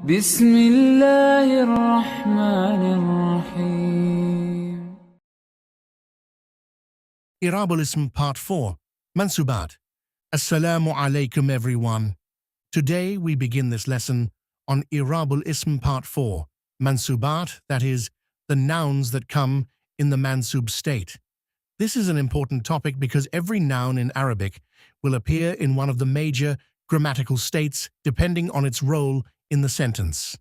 بسم الله الرحمن الرحيم. Iraab Part 4, Mansubath. Assalamu alaikum everyone. Today we begin this lesson on Iraab Part 4, Mansubath, that is, the nouns that come in the mansub state. This is an important topic because every noun in Arabic will appear in one of the major grammatical states depending on its role in the sentence.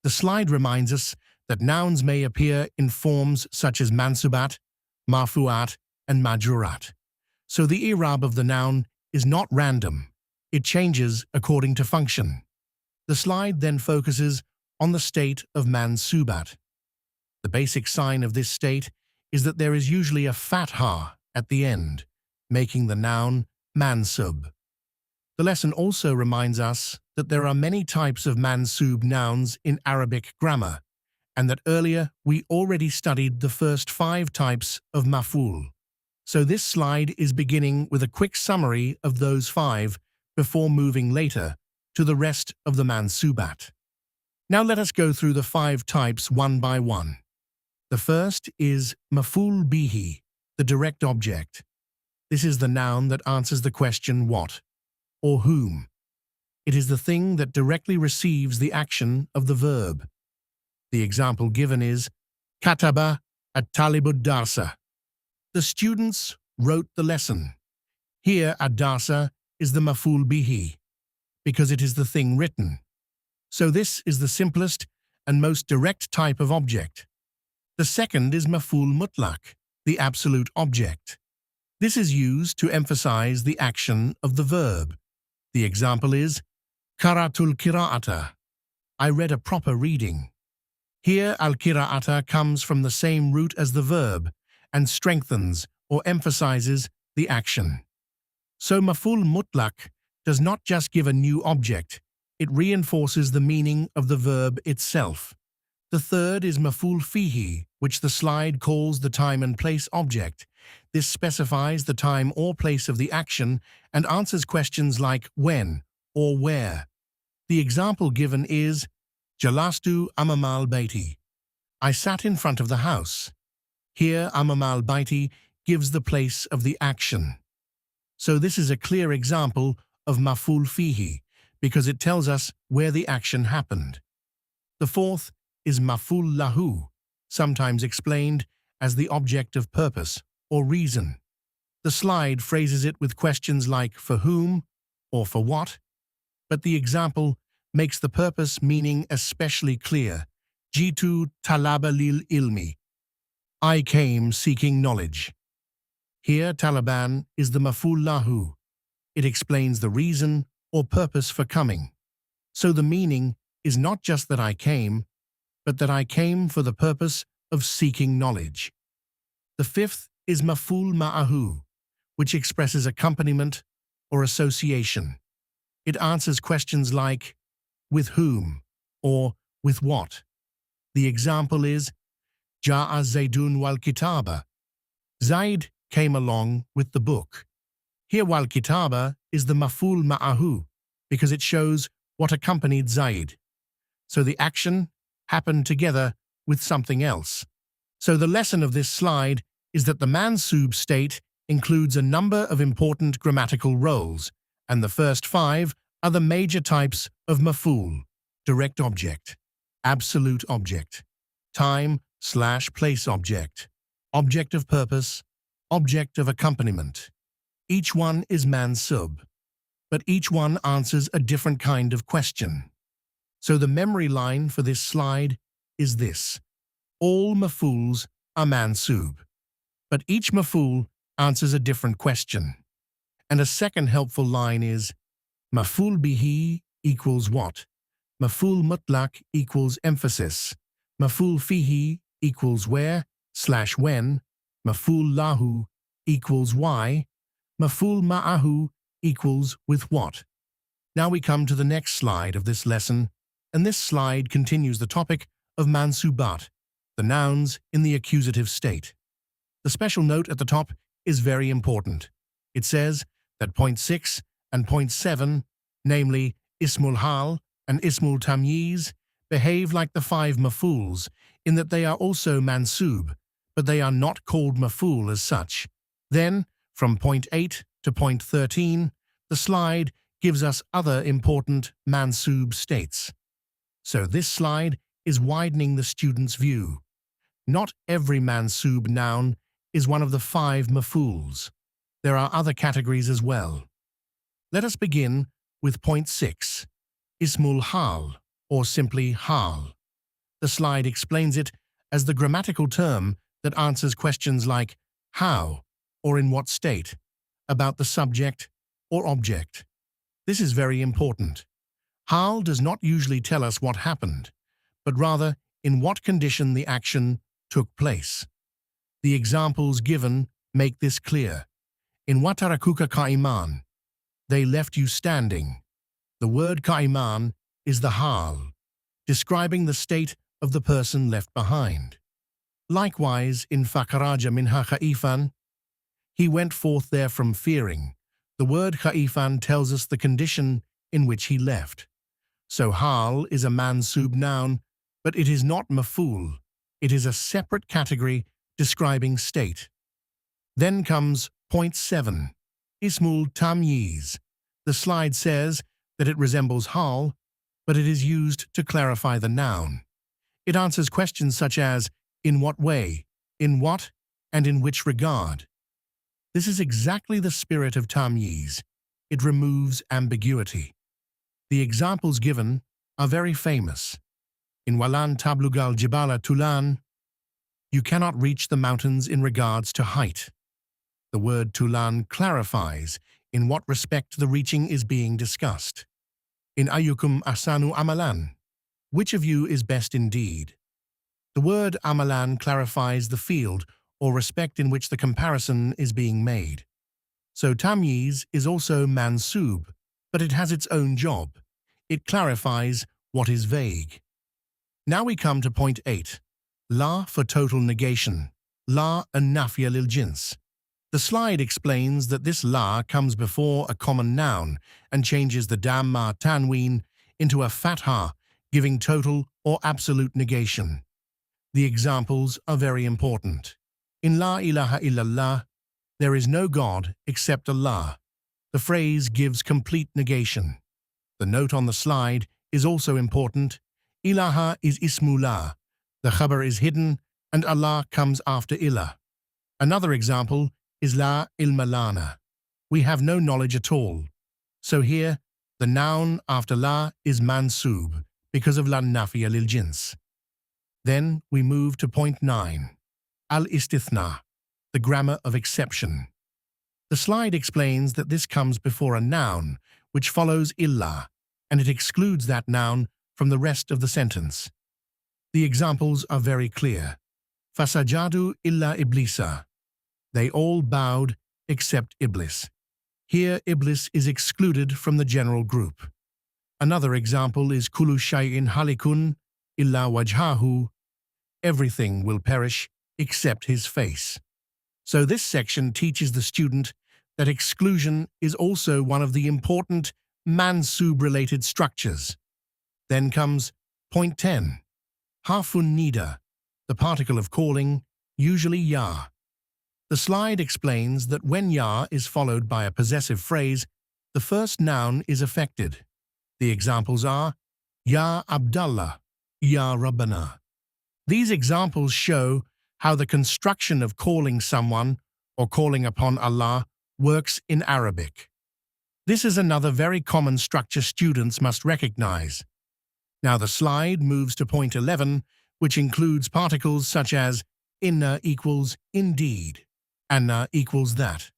The slide reminds us that nouns may appear in forms such as mansubat, marfuat, and majrurat. So the Iraab of the noun is not random. It changes according to function. The slide then focuses on the state of mansubat. The basic sign of this state is that there is usually a fathah at the end, making the noun mansub. The lesson also reminds us that there are many types of mansub nouns in Arabic grammar, and that earlier we already studied the first 5 types of maf'ul. So this slide is beginning with a quick summary of those 5 before moving later to the rest of the mansubat. Now let us go through the 5 types one by one. The first is maf'ul bihi, the direct object. This is the noun that answers the question what or whom. It is the thing that directly receives the action of the verb. The example given is kataba at-talibud darsa. The students wrote the lesson. Here ad-darsa is the maf'ul bihi, because it is the thing written. So this is the simplest and most direct type of object. The second is maf'ul mutlaq, the absolute object. This is used to emphasize the action of the verb. The example is Qaratul qira'ata. I read a proper reading. Here al-qira'ata comes from the same root as the verb and strengthens or emphasizes the action. So maf'ul mutlaq does not just give a new object, it reinforces the meaning of the verb itself. The third is maf'ul fihi, which the slide calls the time and place object. This specifies the time or place of the action and answers questions like when or where. The example given is Jalastu amamal baiti. I sat in front of the house. Here amamal baiti gives the place of the action. So this is a clear example of maf'ul fihi because it tells us where the action happened. The fourth is maf'ul lahu, sometimes explained as the object of purpose or reason. The slide phrases it with questions like for whom or for what, but the example makes the purpose meaning especially clear. Jitu talaba lil ilmi. I came seeking knowledge. Here talaban is the maf'ul lahu. It explains the reason or purpose for coming. So the meaning is not just that I came, but that I came for the purpose of seeking knowledge. The fifth is maf'ul ma'ahu, which expresses accompaniment or association. It answers questions like with whom or with what. The example is Ja'a Zaydun wal kitaba. Zayd came along with the book. Here wal kitaba is the maf'ul ma'ahu because it shows what accompanied Zayd. So the action happened together with something else. So the lesson of this slide is that the mansub state includes a number of important grammatical roles, and the first 5 are the major types of maf'ul: direct object, absolute object, time/place object, object of purpose, object of accompaniment. Each one is mansub, but each one answers a different kind of question. So the memory line for this slide is this: all maf'uls are mansub, but each maf'ul answers a different question. And a second helpful line is maf'ul bihi equals what, maf'ul mutlaq equals emphasis, maf'ul fihi equals where/when, maf'ul lahu equals why, maf'ul ma'ahu equals with what. Now we come to the next slide of this lesson, and this slide continues the topic of mansubat, the nouns in the accusative state. The special note at the top is very important. It says that point 6 and point 7, namely ismul hal and Ismul Tamyiz behave like the five mafuls in that they are also mansub, but they are not called maful as such. Then, from point 8 to point 13, the slide gives us other important mansub states. So this slide is widening the student's view. Not every mansub noun is one of the five mafuls. There are other categories as well. Let us begin with point 6, Ismul Hal, or simply Hal. The slide explains it as the grammatical term that answers questions like how or in what state, about the subject or object. This is very important. Hal does not usually tell us what happened, but rather in what condition the action took place. The examples given make this clear. In Watarakuka Ka'iman, they left you standing. The word Ka'iman is the Hal, describing the state of the person left behind. Likewise, in Fakaraja Minha Khaifan, he went forth there from fearing. The word Khaifan tells us the condition in which he left. So Hal is a mansub noun, but it is not maful. It is a separate category describing state. Then comes point 7, Ismul Tamyiz. The slide says that it resembles Hal, but it is used to clarify the noun. It answers questions such as, in what way, in what, and in which regard. This is exactly the spirit of Tamyiz. It removes ambiguity. The examples given are very famous. In Walan Tablugal Jibala Tulan, you cannot reach the mountains in regards to height. The word Tulan clarifies in what respect the reaching is being discussed. In Ayyukum Asanu Amalan, which of you is best indeed? The word Amalan clarifies the field or respect in which the comparison is being made. So Tamyiz is also mansub, but it has its own job. It clarifies what is vague. Now we come to point 8, La for total negation, La and Nafya lil jins. The slide explains that this La comes before a common noun and changes the Damma Tanween into a Fatha, giving total or absolute negation. The examples are very important. In La ilaha illallah, there is no God except Allah. The phrase gives complete negation. The note on the slide is also important. Ilaha is ismullah. The khabar is hidden, and Allah comes after ilah. Another example is La ilma lana. We have no knowledge at all. So here, the noun after La is mansub because of La nafiya lil jins. Then we move to point 9, Al-Istithna, the grammar of exception. The slide explains that this comes before a noun, which follows illa, and it excludes that noun from the rest of the sentence. The examples are very clear. Fasajadu illa iblisa. They all bowed except Iblis. Here, Iblis is excluded from the general group. Another example is Kullu shay'in halikun illa wajhahu. Everything will perish except his face. So this section teaches the student that exclusion is also one of the important mansub-related structures. Then comes point 10, Harfun nida, the particle of calling, usually ya. The slide explains that when ya is followed by a possessive phrase, the first noun is affected. The examples are Ya Abdallah, Ya Rabbana. These examples show how the construction of calling someone or calling upon Allah works in Arabic. This is another very common structure students must recognize. Now the slide moves to point 11, which includes particles such as inna equals indeed, anna equals that,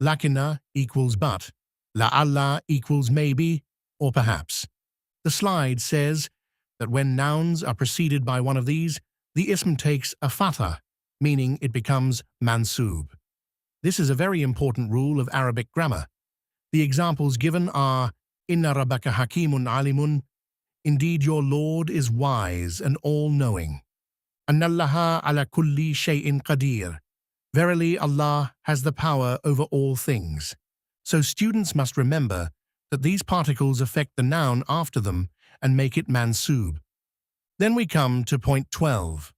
lakinna equals but, la'alla equals maybe or perhaps. The slide says that when nouns are preceded by one of these, the ism takes a fatha, meaning it becomes mansub. This is a very important rule of Arabic grammar. The examples given are Inna rabbaka hakimun alimun. Indeed, your Lord is wise and all-knowing. Annallaha ala kulli shay'in qadir. Verily, Allah has the power over all things. So students must remember that these particles affect the noun after them and make it mansub. Then we come to point 12,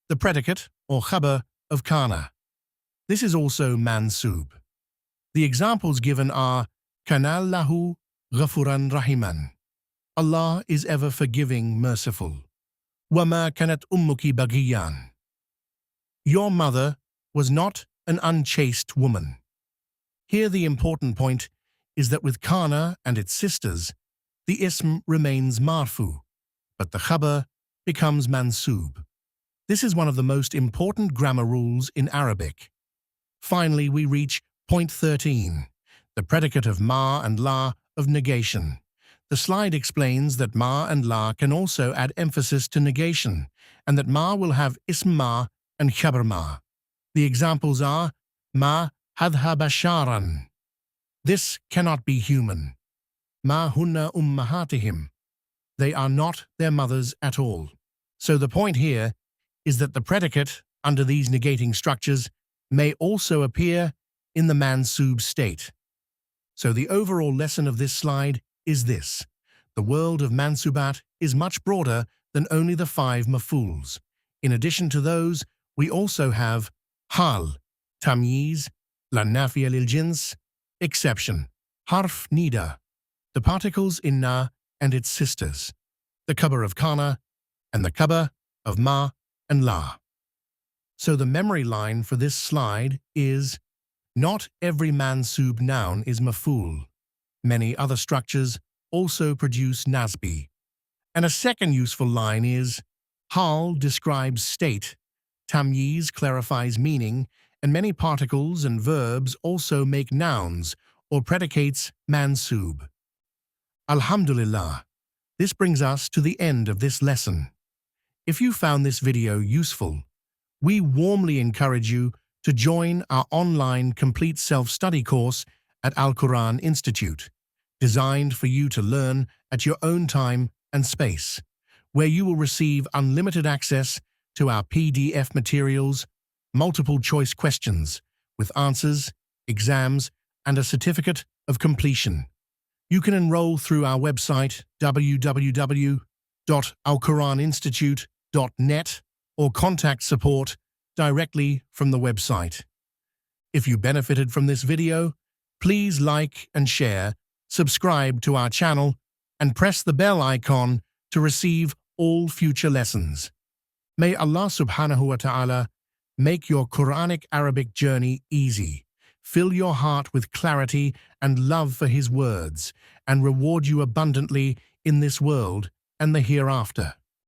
the predicate or khabar of kana. This is also mansub. The examples given are kana lahu ghafuran rahiman. Allah is ever forgiving, merciful. Wama kanat ummuki bagiyan. Your mother was not an unchaste woman. Here the important point is that with kana and its sisters, the ism remains marfu, but the khabar becomes mansub. This is one of the most important grammar rules in Arabic. Finally, we reach point 13, the predicate of ma and la of negation. The slide explains that ma and la can also add emphasis to negation, and that ma will have ism ma and khabar ma. The examples are ma hadha basharan. This cannot be human. Ma hunna ummahatihim. They are not their mothers at all. So the point here is that the predicate under these negating structures may also appear in the mansub state. So the overall lesson of this slide is this: the world of mansubat is much broader than only the 5 mafuls. In addition to those, we also have hal, tamyiz, la nafiya lil jins, exception, harf nida, the particles inna and its sisters, the khabar of kana, and the khabar of ma and la. So the memory line for this slide is: not every mansub noun is maf'ul. Many other structures also produce nasbi. And a second useful line is: hal describes state, tamyiz clarifies meaning, and many particles and verbs also make nouns or predicates mansub. Alhamdulillah, this brings us to the end of this lesson. If you found this video useful, we warmly encourage you to join our online complete self-study course at Al-Qur'an Institute, designed for you to learn at your own time and space, where you will receive unlimited access to our PDF materials, multiple choice questions with answers, exams, and a certificate of completion. You can enroll through our website www.alquraninstitute.net or contact support directly from the website. If you benefited from this video, please like and share, subscribe to our channel, and press the bell icon to receive all future lessons. May Allah subhanahu wa ta'ala make your Quranic Arabic journey easy, fill your heart with clarity and love for His words, and reward you abundantly in this world and the hereafter.